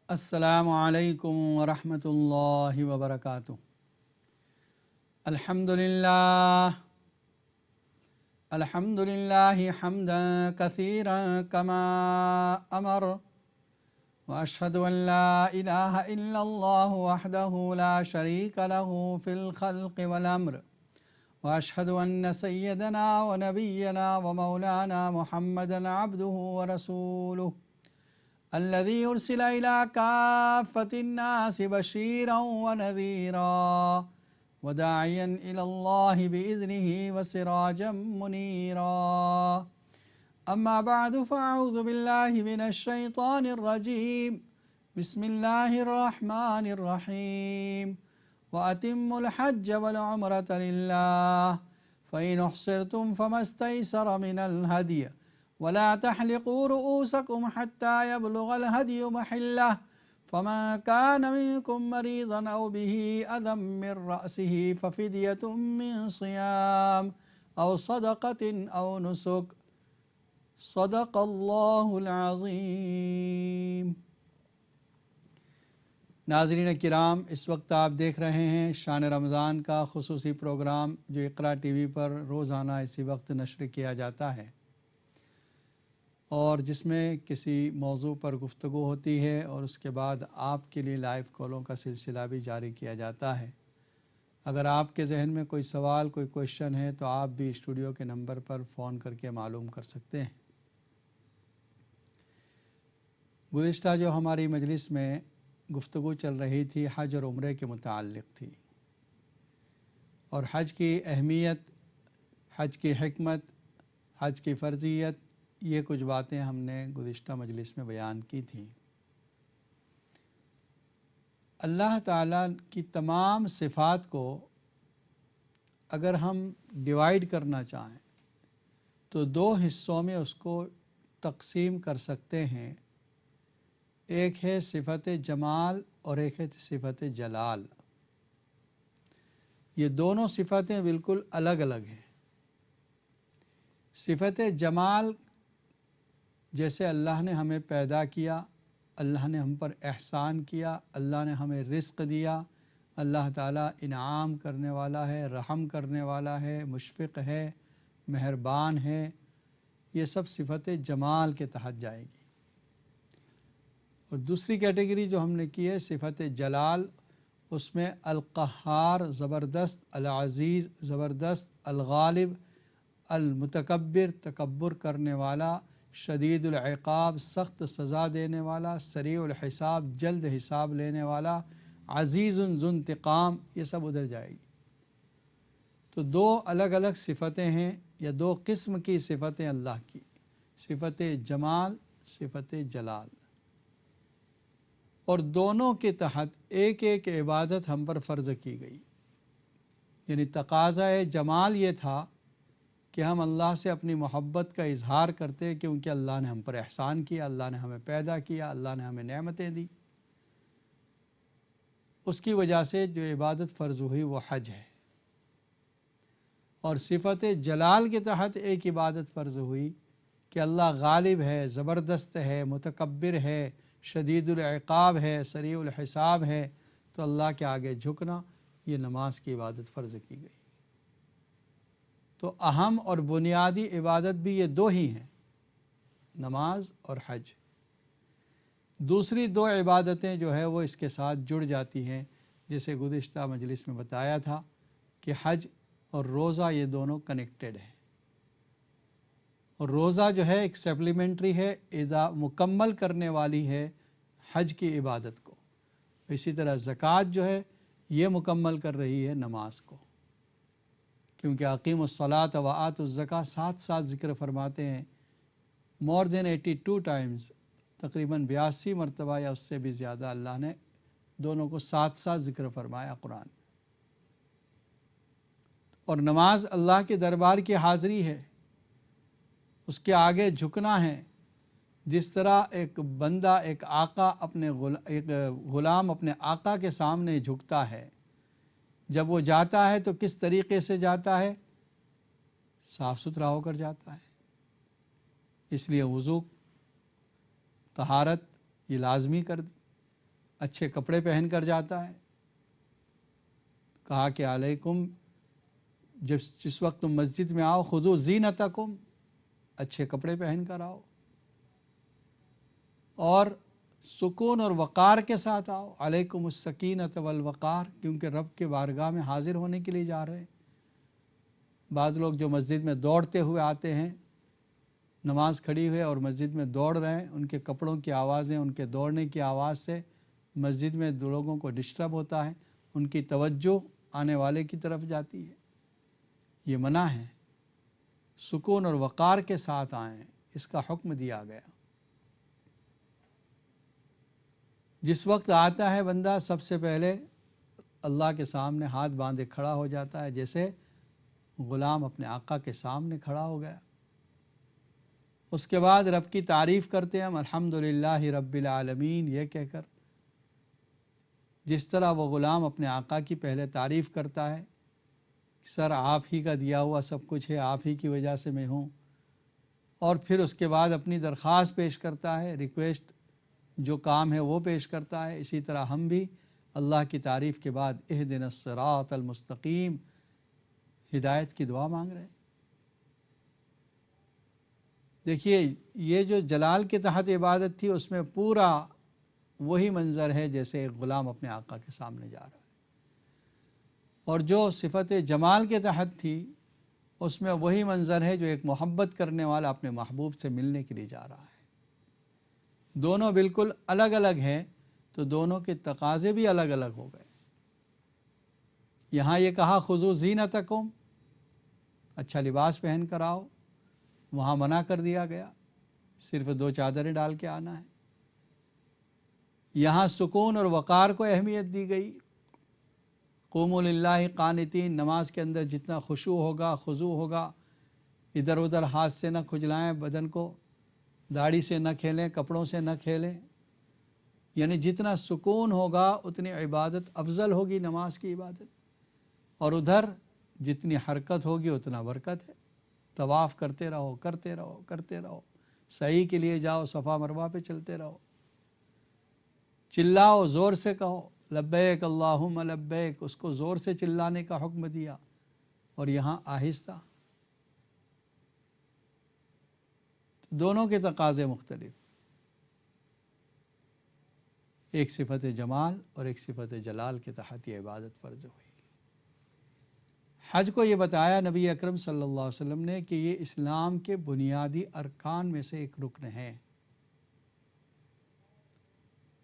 السلام علیکم ورحمۃ اللہ وبرکاتہ۔ الحمد للہ حمدا کثیرا کما امر واشہد ان لا الہ الا اللہ وحدہ لا شریک لہ فی الخلق والامر واشہد ان سیدنا ونبینا ومولانا محمدا عبدہ ورسولہ الذي أرسل إلى كافة الناس بشيرا ونذيرا وداعيا إلى الله بإذنه وسراجا منيرا أما بعد فأعوذ بالله من الشيطان الرجيم بسم الله الرحمن الرحيم وأتموا الحج والعمرة لله فإن أحصرتم فما استيسر من الهدي ولا تحلقوا رؤوسكم حتى يبلغ الهدي محله فمن كان منكم مريضا أو به أذى من رأسه ففدية من صيام أو صدقة أو نسك صدق الله العظيم۔ ناظرین کرام، اس وقت آپ دیکھ رہے ہیں شان رمضان کا خصوصی پروگرام جو اقرا ٹی وی پر روزانہ اسی وقت نشر کیا جاتا ہے اور جس میں کسی موضوع پر گفتگو ہوتی ہے اور اس کے بعد آپ کے لیے لائیو کالوں کا سلسلہ بھی جاری کیا جاتا ہے۔ اگر آپ کے ذہن میں کوئی سوال کوئی کویشچن ہے تو آپ بھی اسٹوڈیو کے نمبر پر فون کر کے معلوم کر سکتے ہیں۔ گزشتہ جو ہماری مجلس میں گفتگو چل رہی تھی حج اور عمرے کے متعلق تھی، اور حج کی اہمیت، حج کی حکمت، حج کی فرضیت، یہ کچھ باتیں ہم نے گزشتہ مجلس میں بیان کی تھیں۔ اللہ تعالیٰ کی تمام صفات کو اگر ہم ڈیوائیڈ کرنا چاہیں تو دو حصوں میں اس کو تقسیم کر سکتے ہیں، ایک ہے صفت جمال اور ایک ہے صفت جلال۔ یہ دونوں صفتیں بالکل الگ الگ ہیں۔ صفت جمال جیسے اللہ نے ہمیں پیدا کیا، اللہ نے ہم پر احسان کیا، اللہ نے ہمیں رزق دیا، اللہ تعالیٰ انعام کرنے والا ہے، رحم کرنے والا ہے، مشفق ہے، مہربان ہے، یہ سب صفت جمال کے تحت جائے گی۔ اور دوسری کیٹیگری جو ہم نے کی ہے صفت جلال، اس میں القہار زبردست، العزیز زبردست، الغالب المتکبر تکبر کرنے والا، شدید العقاب سخت سزا دینے والا، سریع الحساب جلد حساب لینے والا، عزیز ذو انتقام، یہ سب ادھر جائے گی۔ تو دو الگ الگ صفتیں ہیں یا دو قسم کی صفتیں اللہ کی، صفت جمال، صفت جلال، اور دونوں کے تحت ایک ایک عبادت ہم پر فرض کی گئی۔ یعنی تقاضا جمال یہ تھا کہ ہم اللہ سے اپنی محبت کا اظہار کرتے کیونکہ اللہ نے ہم پر احسان کیا، اللہ نے ہمیں پیدا کیا، اللہ نے ہمیں نعمتیں دی، اس کی وجہ سے جو عبادت فرض ہوئی وہ حج ہے۔ اور صفت جلال کے تحت ایک عبادت فرض ہوئی کہ اللہ غالب ہے، زبردست ہے، متکبر ہے، شدید العقاب ہے، سریع الحساب ہے، تو اللہ کے آگے جھکنا، یہ نماز کی عبادت فرض کی گئی۔ تو اہم اور بنیادی عبادت بھی یہ دو ہی ہیں، نماز اور حج۔ دوسری دو عبادتیں جو ہے وہ اس کے ساتھ جڑ جاتی ہیں، جیسے گزشتہ مجلس میں بتایا تھا کہ حج اور روزہ یہ دونوں کنیکٹڈ ہیں، اور روزہ جو ہے ایک سپلیمنٹری ہے، مکمل کرنے والی ہے حج کی عبادت کو۔ اسی طرح زکوٰۃ جو ہے یہ مکمل کر رہی ہے نماز کو، کیونکہ اقیموا الصلاۃ وآتوا الزکوٰۃ ساتھ ساتھ ذکر فرماتے ہیں، مور دین 82 ٹائمز، تقریباً 82 مرتبہ یا اس سے بھی زیادہ اللہ نے دونوں کو ساتھ ساتھ ذکر فرمایا قرآن۔ اور نماز اللہ کے دربار کی حاضری ہے، اس کے آگے جھکنا ہے۔ جس طرح ایک بندہ، ایک غلام اپنے آقا کے سامنے جھکتا ہے، جب وہ جاتا ہے تو کس طریقے سے جاتا ہے؟ صاف ستھرا ہو کر جاتا ہے۔ اس لیے وضو، طہارت یہ لازمی کر دی۔ اچھے کپڑے پہن کر جاتا ہے. کہا کہ علیکم، جس وقت تم مسجد میں آؤ خذو زینتکم، اچھے کپڑے پہن کر آؤ اور سکون اور وقار کے ساتھ آؤ. علیکم السکینۃ والوقار، کیونکہ رب کے بارگاہ میں حاضر ہونے کے لیے جا رہے ہیں. بعض لوگ جو مسجد میں دوڑتے ہوئے آتے ہیں، نماز کھڑی ہوئے اور مسجد میں دوڑ رہے ہیں، ان کے کپڑوں کی آوازیں، ان کے دوڑنے کی آواز سے مسجد میں لوگوں کو ڈسٹرب ہوتا ہے، ان کی توجہ آنے والے کی طرف جاتی ہے. یہ منع ہے. سکون اور وقار کے ساتھ آئیں، اس کا حکم دیا گیا. جس وقت آتا ہے بندہ سب سے پہلے اللہ کے سامنے ہاتھ باندھے کھڑا ہو جاتا ہے، جیسے غلام اپنے آقا کے سامنے کھڑا ہو گیا. اس کے بعد رب کی تعریف کرتے ہیں ہم الحمدللہ رب العالمین یہ کہہ کر. جس طرح وہ غلام اپنے آقا کی پہلے تعریف کرتا ہے، سر آپ ہی کا دیا ہوا سب کچھ ہے، آپ ہی کی وجہ سے میں ہوں، اور پھر اس کے بعد اپنی درخواست پیش کرتا ہے، ریکویسٹ جو کام ہے وہ پیش کرتا ہے. اسی طرح ہم بھی اللہ کی تعریف کے بعد اہدنا الصراط المستقیم، ہدایت کی دعا مانگ رہے ہیں. دیکھیے یہ جو جلال کے تحت عبادت تھی، اس میں پورا وہی منظر ہے جیسے ایک غلام اپنے آقا کے سامنے جا رہا ہے. اور جو صفت جمال کے تحت تھی، اس میں وہی منظر ہے جو ایک محبت کرنے والا اپنے محبوب سے ملنے کے لیے جا رہا ہے. دونوں بالکل الگ الگ ہیں، تو دونوں کے تقاضے بھی الگ الگ ہو گئے. یہاں یہ کہا خذو زینتکم، اچھا لباس پہن کر آؤ، وہاں منع کر دیا گیا، صرف 2 چادریں ڈال کے آنا ہے. یہاں سکون اور وقار کو اہمیت دی گئی. قوموا للہ قانتین، نماز کے اندر جتنا خشوع ہوگا، خضوع ہوگا، ادھر ادھر ہاتھ سے نہ کھجلائیں بدن کو، داڑھی سے نہ کھیلیں، کپڑوں سے نہ کھیلیں. یعنی جتنا سکون ہوگا اتنی عبادت افضل ہوگی، نماز کی عبادت. اور ادھر جتنی حرکت ہوگی اتنا برکت ہے. طواف کرتے رہو، کرتے رہو، کرتے رہو. سعی کے لیے جاؤ، صفا مروہ پہ چلتے رہو. چلاؤ، زور سے کہو لبیک اللہم لبیک، اس کو زور سے چلانے کا حکم دیا. اور یہاں آہستہ. دونوں کے تقاضے مختلف، ایک صفت جمال اور ایک صفت جلال کے تحت یہ عبادت فرض ہوئی. حج کو یہ بتایا نبی اکرم صلی اللہ علیہ وسلم نے کہ یہ اسلام کے بنیادی ارکان میں سے ایک رکن ہے.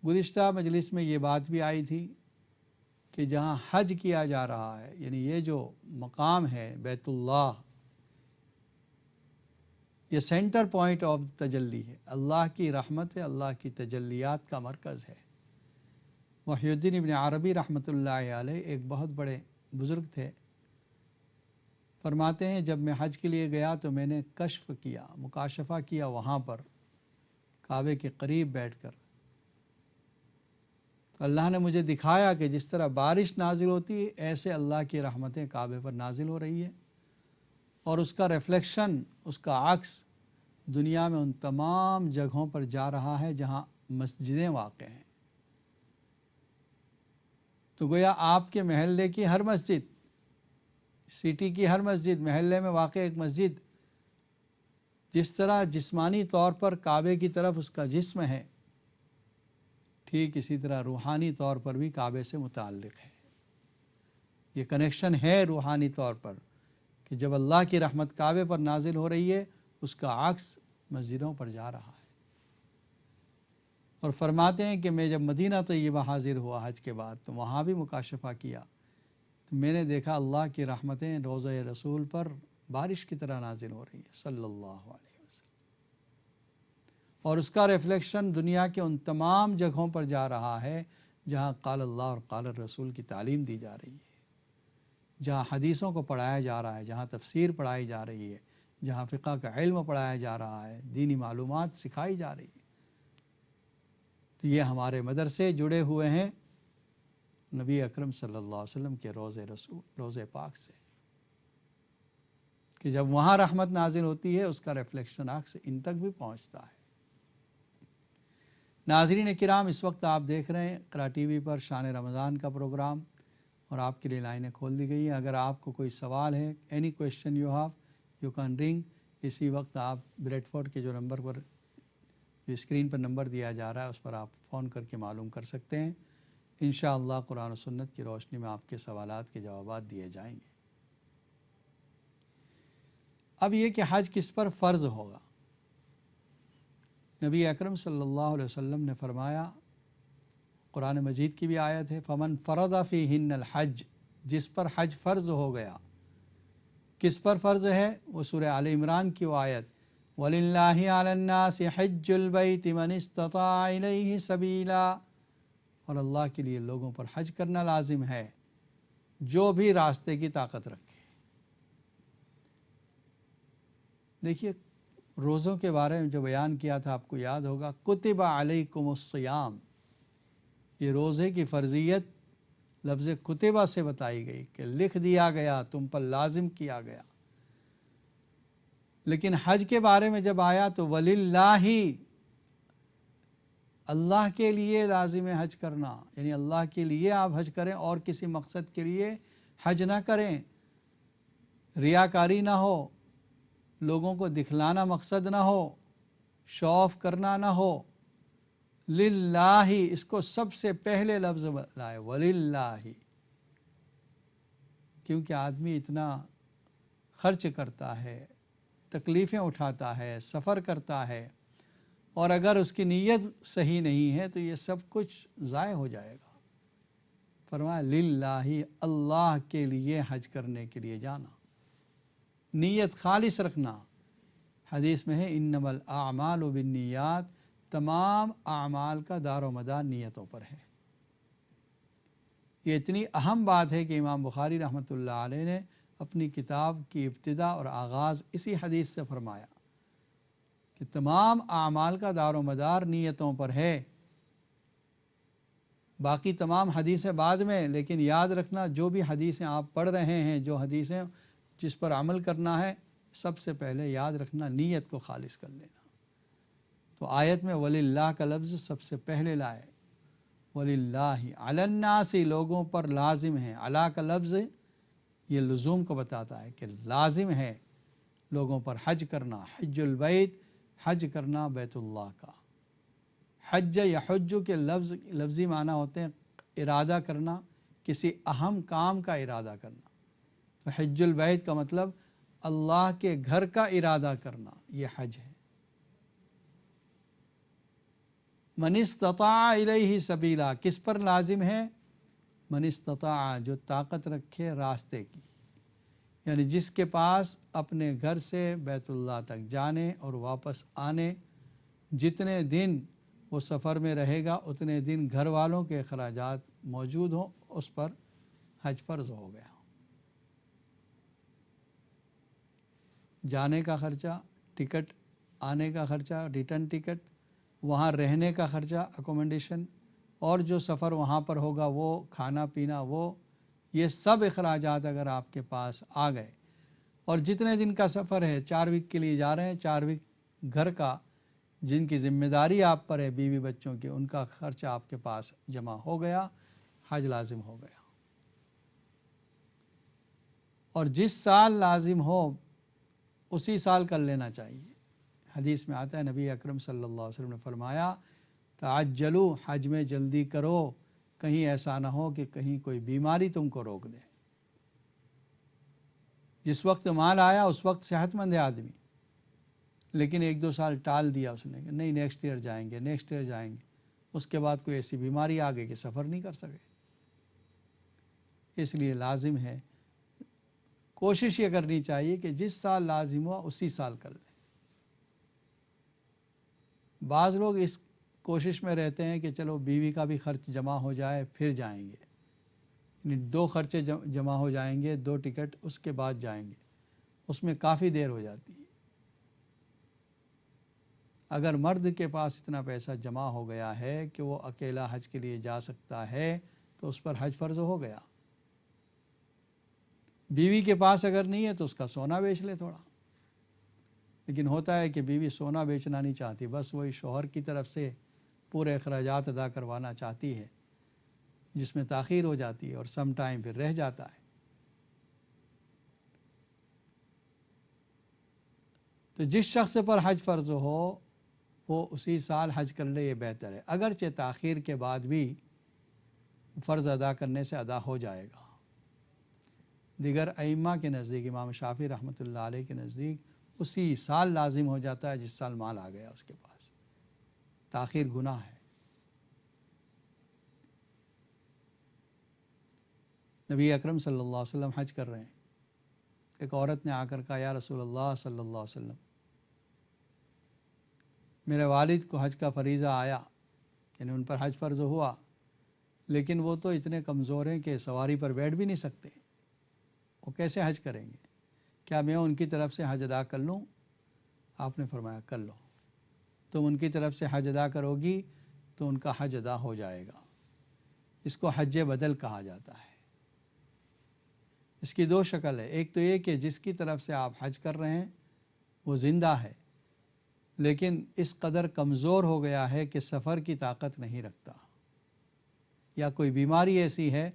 گزشتہ مجلس میں یہ بات بھی آئی تھی کہ جہاں حج کیا جا رہا ہے، یعنی یہ جو مقام ہے بیت اللہ، یہ سینٹر پوائنٹ آف تجلی ہے، اللہ کی رحمت ہے، اللہ کی تجلیات کا مرکز ہے. محی الدین ابن عربی رحمۃ اللہ علیہ ایک بہت بڑے بزرگ تھے. فرماتے ہیں جب میں حج کے لیے گیا تو میں نے کشف کیا، مکاشفہ کیا وہاں پر کعبے کے قریب بیٹھ کر. تو اللہ نے مجھے دکھایا کہ جس طرح بارش نازل ہوتی ہے، ایسے اللہ کی رحمتیں کعبے پر نازل ہو رہی ہے، اور اس کا ریفلیکشن، اس کا عکس دنیا میں ان تمام جگہوں پر جا رہا ہے جہاں مسجدیں واقع ہیں. تو گویا آپ کے محلے کی ہر مسجد، سٹی کی ہر مسجد، محلے میں واقع ایک مسجد جس طرح جسمانی طور پر کعبے کی طرف اس کا جسم ہے، ٹھیک اسی طرح روحانی طور پر بھی کعبے سے متعلق ہے. یہ کنیکشن ہے روحانی طور پر کہ جب اللہ کی رحمت کعبے پر نازل ہو رہی ہے، اس کا عکس مسجدوں پر جا رہا ہے. اور فرماتے ہیں کہ میں جب مدینہ طیبہ حاضر ہوا حج کے بعد تو وہاں بھی مکاشفہ کیا، تو میں نے دیکھا اللہ کی رحمتیں روضہ رسول پر بارش کی طرح نازل ہو رہی ہے صلی اللہ علیہ وسلم، اور اس کا ریفلیکشن دنیا کے ان تمام جگہوں پر جا رہا ہے جہاں قال اللہ اور قال الرسول کی تعلیم دی جا رہی ہے، جہاں حدیثوں کو پڑھایا جا رہا ہے، جہاں تفسیر پڑھائی جا رہی ہے، جہاں فقہ کا علم پڑھایا جا رہا ہے، دینی معلومات سکھائی جا رہی ہے. تو یہ ہمارے مدرسے جڑے ہوئے ہیں نبی اکرم صلی اللہ علیہ وسلم کے روضہ رسول، روضہ پاک سے، کہ جب وہاں رحمت نازل ہوتی ہے اس کا ریفلیکشن عکس ان تک بھی پہنچتا ہے. ناظرین کرام، اس وقت آپ دیکھ رہے ہیں اقرا ٹی وی پر شان رمضان کا پروگرام، اور آپ کے لیے لائنیں کھول دی گئی ہیں۔ اگر آپ کو کوئی سوال ہے، any question you have, you can رنگ۔ اسی وقت آپ بریڈ فورڈ کے جو نمبر پر، جو اسکرین پر نمبر دیا جا رہا ہے، اس پر آپ فون کر کے معلوم کر سکتے ہیں۔ انشاءاللہ قرآن و سنت کی روشنی میں آپ کے سوالات کے جوابات دیے جائیں گے۔ اب یہ کہ حج کس پر فرض ہوگا، نبی اکرم صلی اللہ علیہ وسلم نے فرمایا، قرآن مجید کی بھی آیت ہے، فمن فرض فیہن الحج، جس پر حج فرض ہو گیا۔ کس پر فرض ہے؟ وہ سورہ آل عمران کی وہ آیت، وَلِلَّهِ عَلَى النَّاسِ حِجُّ الْبَيْتِ مَنِ اسْتَطَاعَ إِلَيْهِ سَبِيلًا، اور اللہ کے لیے لوگوں پر حج کرنا لازم ہے جو بھی راستے کی طاقت رکھے۔ دیکھیے، روزوں کے بارے میں جو بیان کیا تھا آپ کو یاد ہوگا، کتب علیکم الصیام، یہ روزے کی فرضیت لفظ کتبہ سے بتائی گئی کہ لکھ دیا گیا، تم پر لازم کیا گیا۔ لیکن حج کے بارے میں جب آیا تو وللہ، اللہ کے لیے لازم ہے حج کرنا، یعنی اللہ کے لیے آپ حج کریں، اور کسی مقصد کے لیے حج نہ کریں، ریاکاری نہ ہو، لوگوں کو دکھلانا مقصد نہ ہو، شو آف کرنا نہ ہو۔ للہ، اس کو سب سے پہلے لفظ لائے، وللہ، کیونکہ آدمی اتنا خرچ کرتا ہے، تکلیفیں اٹھاتا ہے، سفر کرتا ہے، اور اگر اس کی نیت صحیح نہیں ہے تو یہ سب کچھ ضائع ہو جائے گا۔ فرمایا للہ، اللہ کے لیے حج کرنے کے لیے جانا، نیت خالص رکھنا۔ حدیث میں ہے انما الاعمال بالنیات، تمام اعمال کا دار و مدار نیتوں پر ہے۔ یہ اتنی اہم بات ہے کہ امام بخاری رحمۃ اللہ علیہ نے اپنی کتاب کی ابتدا اور آغاز اسی حدیث سے فرمایا کہ تمام اعمال کا دار و مدار نیتوں پر ہے۔ باقی تمام حدیثیں بعد میں، لیکن یاد رکھنا جو بھی حدیثیں آپ پڑھ رہے ہیں، جو حدیثیں جس پر عمل کرنا ہے، سب سے پہلے یاد رکھنا نیت کو خالص کر لینا۔ تو آیت میں وللہ کا لفظ سب سے پہلے لائے، وللہ علی الناس، لوگوں پر لازم ہے۔ علی کا لفظ یہ لزوم کو بتاتا ہے کہ لازم ہے لوگوں پر حج کرنا، حج البیت، حج کرنا بیت اللہ کا۔ حج یا حج کے لفظی معنی ہوتے ہیں ارادہ کرنا، کسی اہم کام کا ارادہ کرنا۔ تو حج البیت کا مطلب اللہ کے گھر کا ارادہ کرنا، یہ حج ہے۔ من استطاع الیہ سبیلا، کس پر لازم ہے؟ من استطاع، جو طاقت رکھے راستے کی، یعنی جس کے پاس اپنے گھر سے بیت اللہ تک جانے اور واپس آنے، جتنے دن وہ سفر میں رہے گا اتنے دن گھر والوں کے اخراجات موجود ہوں، اس پر حج فرض ہو گیا۔ جانے کا خرچہ، ٹکٹ، آنے کا خرچہ، ریٹرن ٹکٹ، وہاں رہنے کا خرچہ، اکوموڈیشن، اور جو سفر وہاں پر ہوگا وہ کھانا پینا، وہ یہ سب اخراجات اگر آپ کے پاس آ گئے، اور جتنے دن کا سفر ہے، 4 ویک کے لیے جا رہے ہیں، 4 ویک گھر کا جن کی ذمہ داری آپ پر ہے، بیوی بچوں کی، ان کا خرچہ آپ کے پاس جمع ہو گیا، حج لازم ہو گیا۔ اور جس سال لازم ہو اسی سال کر لینا چاہیے۔ حدیث میں آتا ہے، نبی اکرم صلی اللہ علیہ وسلم نے فرمایا، تعجلوا، حج میں جلدی کرو، کہیں ایسا نہ ہو کہ کہیں کوئی بیماری تم کو روک دے۔ جس وقت مال آیا اس وقت صحت مند ہے آدمی، لیکن 1-2 سال ٹال دیا اس نے کہ نہیں نیکسٹ ایئر جائیں گے، نیکسٹ ایئر جائیں گے، اس کے بعد کوئی ایسی بیماری آ گئی کہ سفر نہیں کر سکے۔ اس لیے لازم ہے، کوشش یہ کرنی چاہیے کہ جس سال لازم ہوا اسی سال کر لیں۔ بعض لوگ اس کوشش میں رہتے ہیں کہ چلو بیوی کا بھی خرچ جمع ہو جائے پھر جائیں گے، یعنی 2 خرچے جمع ہو جائیں گے، 2 ٹکٹ، اس کے بعد جائیں گے، اس میں کافی دیر ہو جاتی ہے۔ اگر مرد کے پاس اتنا پیسہ جمع ہو گیا ہے کہ وہ اکیلا حج کے لیے جا سکتا ہے تو اس پر حج فرض ہو گیا۔ بیوی کے پاس اگر نہیں ہے تو اس کا سونا بیچ لے تھوڑا، لیکن ہوتا ہے کہ بیوی سونا بیچنا نہیں چاہتی، بس وہی شوہر کی طرف سے پورے اخراجات ادا کروانا چاہتی ہے، جس میں تاخیر ہو جاتی ہے اور سم ٹائم پھر رہ جاتا ہے، تو جس شخص پر حج فرض ہو وہ اسی سال حج کر لے، یہ بہتر ہے، اگرچہ تاخیر کے بعد بھی فرض ادا کرنے سے ادا ہو جائے گا۔ دیگر ائمہ کے نزدیک، امام شافعی رحمۃ اللہ علیہ کے نزدیک اسی سال لازم ہو جاتا ہے جس سال مال آ گیا اس کے پاس، تاخیر گناہ ہے۔ نبی اکرم صلی اللہ علیہ وسلم حج کر رہے ہیں، ایک عورت نے آ کر کہا یا رسول اللہ صلی اللہ علیہ وسلم، میرے والد کو حج کا فریضہ آیا، یعنی ان پر حج فرض ہوا، لیکن وہ تو اتنے کمزور ہیں کہ سواری پر بیٹھ بھی نہیں سکتے، وہ کیسے حج کریں گے؟ کیا میں ان کی طرف سے حج ادا کر لوں؟ آپ نے فرمایا کر لو، تم ان کی طرف سے حج ادا کرو گی تو ان کا حج ادا ہو جائے گا۔ اس کو حج بدل کہا جاتا ہے۔ اس کی دو شکل ہے، ایک تو یہ کہ جس کی طرف سے آپ حج کر رہے ہیں وہ زندہ ہے لیکن اس قدر کمزور ہو گیا ہے کہ سفر کی طاقت نہیں رکھتا، یا کوئی بیماری ایسی ہے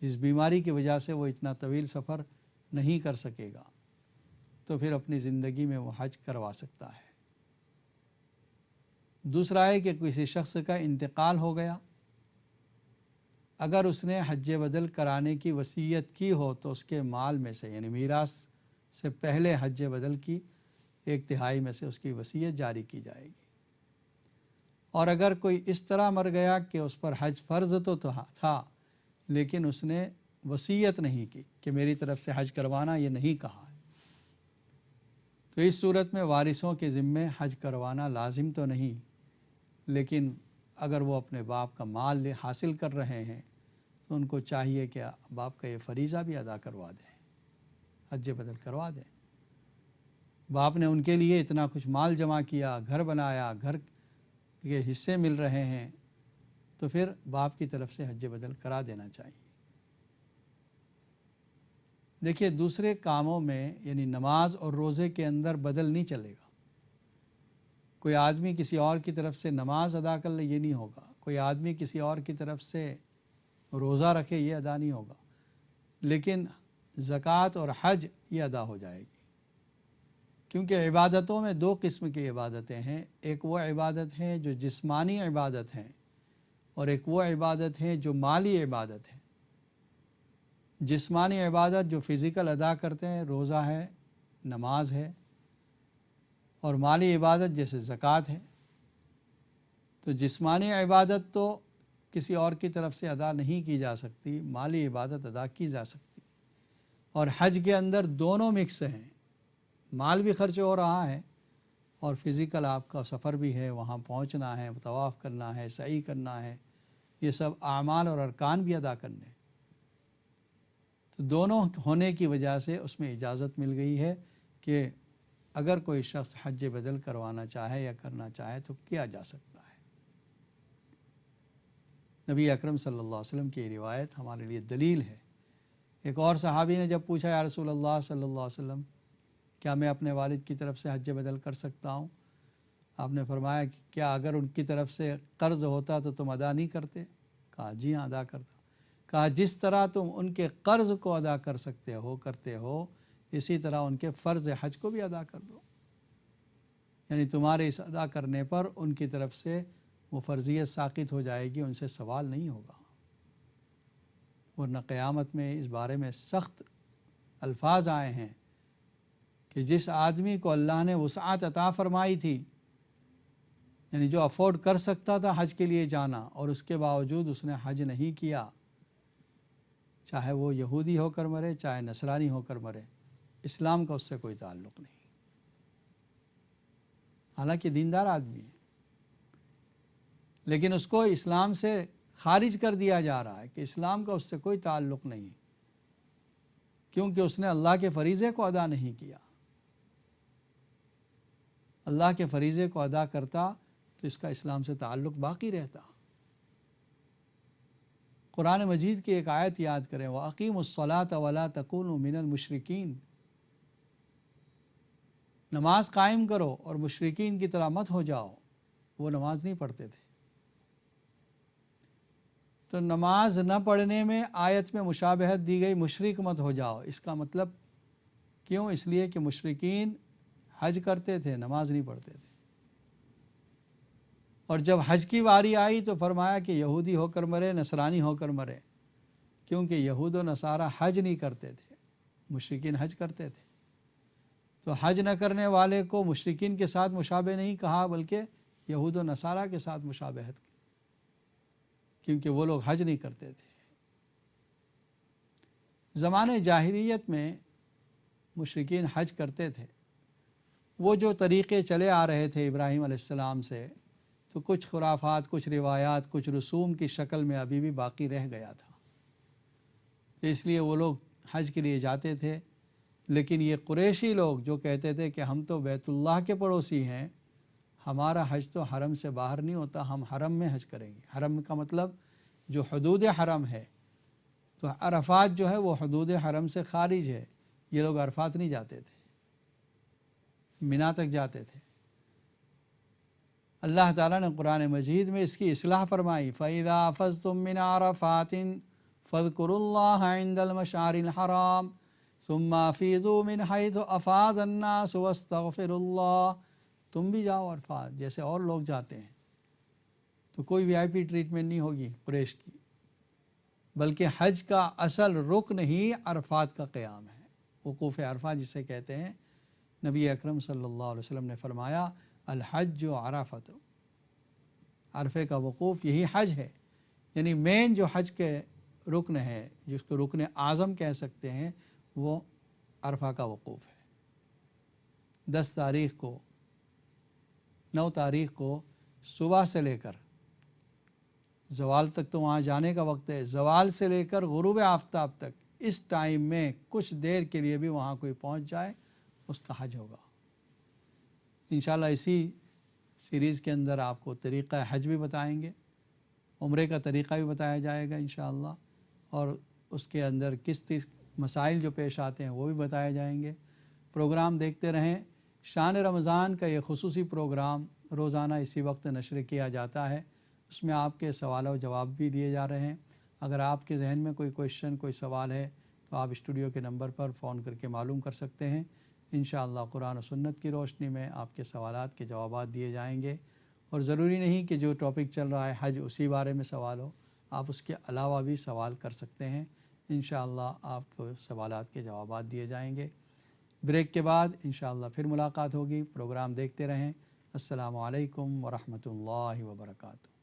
جس بیماری کی وجہ سے وہ اتنا طویل سفر نہیں کر سکے گا، تو پھر اپنی زندگی میں وہ حج کروا سکتا ہے۔ دوسرا ہے کہ کسی شخص کا انتقال ہو گیا، اگر اس نے حج بدل کرانے کی وصیت کی ہو تو اس کے مال میں سے، یعنی میراث سے پہلے حج بدل کی 1/3 میں سے اس کی وصیت جاری کی جائے گی۔ اور اگر کوئی اس طرح مر گیا کہ اس پر حج فرض تو تھا لیکن اس نے وصیت نہیں کی کہ میری طرف سے حج کروانا، یہ نہیں کہا ہے، تو اس صورت میں وارثوں کے ذمے حج کروانا لازم تو نہیں، لیکن اگر وہ اپنے باپ کا مال حاصل کر رہے ہیں تو ان کو چاہیے کہ باپ کا یہ فریضہ بھی ادا کروا دیں، حج بدل کروا دیں۔ باپ نے ان کے لیے اتنا کچھ مال جمع کیا، گھر بنایا، گھر کے حصے مل رہے ہیں، تو پھر باپ کی طرف سے حج بدل کرا دینا چاہیے۔ دیکھیے دوسرے کاموں میں یعنی نماز اور روزے کے اندر بدل نہیں چلے گا۔ کوئی آدمی کسی اور کی طرف سے نماز ادا کر لے یہ نہیں ہوگا، کوئی آدمی کسی اور کی طرف سے روزہ رکھے یہ ادا نہیں ہوگا، لیکن زکوٰۃ اور حج یہ ادا ہو جائے گی، کیونکہ عبادتوں میں دو قسم کی عبادتیں ہیں، ایک وہ عبادت ہے جو جسمانی عبادت ہیں اور ایک وہ عبادت ہے جو مالی عبادت ہے۔ جسمانی عبادت جو فزیکل ادا کرتے ہیں، روزہ ہے، نماز ہے، اور مالی عبادت جیسے زکوٰۃ ہے۔ تو جسمانی عبادت تو کسی اور کی طرف سے ادا نہیں کی جا سکتی، مالی عبادت ادا کی جا سکتی، اور حج کے اندر دونوں مکس ہیں، مال بھی خرچ ہو رہا ہے اور فزیکل آپ کا سفر بھی ہے، وہاں پہنچنا ہے، طواف کرنا ہے، سعی کرنا ہے، یہ سب اعمال اور ارکان بھی ادا کرنے، تو دونوں ہونے کی وجہ سے اس میں اجازت مل گئی ہے کہ اگر کوئی شخص حج بدل کروانا چاہے یا کرنا چاہے تو کیا جا سکتا ہے۔ نبی اکرم صلی اللہ علیہ وسلم کی روایت ہمارے لیے دلیل ہے۔ ایک اور صحابی نے جب پوچھا یا رسول اللہ صلی اللہ علیہ وسلم کیا میں اپنے والد کی طرف سے حج بدل کر سکتا ہوں؟ آپ نے فرمایا کہ کیا اگر ان کی طرف سے قرض ہوتا تو تم ادا نہیں کرتے؟ کہا جی ہاں ادا کرتا۔ کہا جس طرح تم ان کے قرض کو ادا کر سکتے ہو کرتے ہو، اسی طرح ان کے فرض حج کو بھی ادا کر دو، یعنی تمہارے اس ادا کرنے پر ان کی طرف سے وہ فرضیت ساقط ہو جائے گی، ان سے سوال نہیں ہوگا، ورنہ قیامت میں اس بارے میں سخت الفاظ آئے ہیں کہ جس آدمی کو اللہ نے وسعت عطا فرمائی تھی، یعنی جو افورڈ کر سکتا تھا حج کے لیے جانا، اور اس کے باوجود اس نے حج نہیں کیا، چاہے وہ یہودی ہو کر مرے چاہے نصرانی ہو کر مرے، اسلام کا اس سے کوئی تعلق نہیں، حالانکہ دیندار آدمی ہے، لیکن اس کو اسلام سے خارج کر دیا جا رہا ہے کہ اسلام کا اس سے کوئی تعلق نہیں، کیونکہ اس نے اللہ کے فریضے کو ادا نہیں کیا۔ اللہ کے فریضے کو ادا کرتا تو اس کا اسلام سے تعلق باقی رہتا۔ قرآن مجید کی ایک آیت یاد کریں، وَأَقِیمُوا الصَّلَاةَ وَلَا تَكُونُوا مِنَ الْمُشْرِکِينَ، نماز قائم کرو اور مشرکین کی طرح مت ہو جاؤ۔ وہ نماز نہیں پڑھتے تھے، تو نماز نہ پڑھنے میں آیت میں مشابہت دی گئی، مشرک مت ہو جاؤ، اس کا مطلب کیوں؟ اس لیے کہ مشرکین حج کرتے تھے، نماز نہیں پڑھتے تھے، اور جب حج کی باری آئی تو فرمایا کہ یہودی ہو کر مرے، نصرانی ہو کر مرے، کیونکہ یہود و نصارہ حج نہیں کرتے تھے، مشرکین حج کرتے تھے۔ تو حج نہ کرنے والے کو مشرکین کے ساتھ مشابہ نہیں کہا، بلکہ یہود و نصارہ کے ساتھ مشابہت کی، کیونکہ وہ لوگ حج نہیں کرتے تھے۔ زمانے جاہلیت میں مشرکین حج کرتے تھے، وہ جو طریقے چلے آ رہے تھے ابراہیم علیہ السلام سے، تو کچھ خرافات، کچھ روایات، کچھ رسوم کی شکل میں ابھی بھی باقی رہ گیا تھا، اس لیے وہ لوگ حج کے لیے جاتے تھے۔ لیکن یہ قریشی لوگ جو کہتے تھے کہ ہم تو بیت اللہ کے پڑوسی ہیں، ہمارا حج تو حرم سے باہر نہیں ہوتا، ہم حرم میں حج کریں گے۔ حرم کا مطلب جو حدود حرم ہے، تو عرفات جو ہے وہ حدود حرم سے خارج ہے، یہ لوگ عرفات نہیں جاتے تھے، مینا تک جاتے تھے۔ اللہ تعالیٰ نے قرآن مجید میں اس کی اصلاح فرمائی، فَإِذَا أَفَضْتُم مِّنْ عَرَفَاتٍ فَاذْكُرُوا اللَّهَ عِندَ الْمَشْعَرِ الْحَرَامِ ثُمَّ أَفِيضُوا مِنْ حَيْثُ أَفَاضَ النَّاسُ وَاسْتَغْفِرُوا اللَّهَ۔ تم بھی جاؤ عرفات جیسے اور لوگ جاتے ہیں، تو کوئی وی آئی پی ٹریٹمنٹ نہیں ہوگی قریش کی، بلکہ حج کا اصل رکن ہی عرفات کا قیام ہے، وقوف عرفات جسے کہتے ہیں۔ نبی اکرم صلی اللہ علیہ وسلم نے فرمایا الحج عرفۃ، عرفے کا وقوف یہی حج ہے، یعنی مین جو حج کے رکن ہے، جس کو رکن اعظم کہہ سکتے ہیں، وہ عرفہ کا وقوف ہے۔ 10 تاریخ کو، 9 تاریخ کو صبح سے لے کر زوال تک تو وہاں جانے کا وقت ہے، زوال سے لے کر غروب آفتاب تک، اس ٹائم میں کچھ دیر کے لیے بھی وہاں کوئی پہنچ جائے، اس کا حج ہوگا۔ انشاءاللہ اسی سیریز کے اندر آپ کو طریقہ حج بھی بتائیں گے، عمرے کا طریقہ بھی بتایا جائے گا انشاءاللہ، اور اس کے اندر کس مسائل جو پیش آتے ہیں وہ بھی بتائے جائیں گے۔ پروگرام دیکھتے رہیں۔ شان رمضان کا یہ خصوصی پروگرام روزانہ اسی وقت نشر کیا جاتا ہے، اس میں آپ کے سوال و جواب بھی لیے جا رہے ہیں۔ اگر آپ کے ذہن میں کوئی کویشچن، کوئی سوال ہے تو آپ اسٹوڈیو کے نمبر پر فون کر کے معلوم کر سکتے ہیں۔ انشاءاللہ قرآن و سنت کی روشنی میں آپ کے سوالات کے جوابات دیے جائیں گے، اور ضروری نہیں کہ جو ٹاپک چل رہا ہے حج اسی بارے میں سوال ہو، آپ اس کے علاوہ بھی سوال کر سکتے ہیں۔ انشاءاللہ آپ کو سوالات کے جوابات دیے جائیں گے۔ بریک کے بعد انشاءاللہ پھر ملاقات ہوگی۔ پروگرام دیکھتے رہیں۔ السلام علیکم ورحمۃ اللہ وبرکاتہ۔